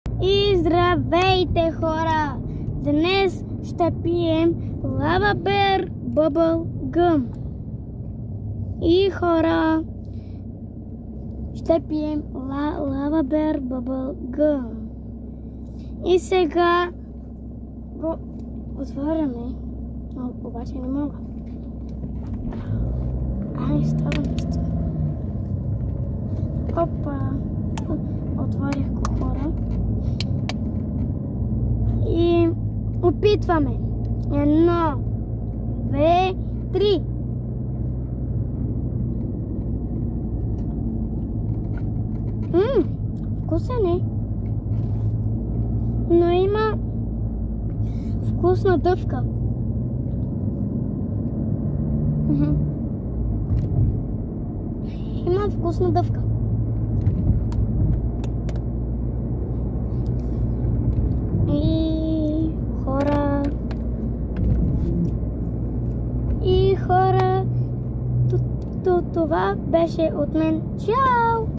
И здравейте, хора! Днес ще пием Lava Bear Bubble Gum. И хора, ще пием Lava Bear Bubble Gum. И сега го отваряме, но обаче не мога. Става нещо. Опа! Отворих го, хора. И опитваме. 1, 2, 3. Вкусен е. Но има вкусна дъвка. Има вкусна дъвка. И хора, това беше от мен. Чао!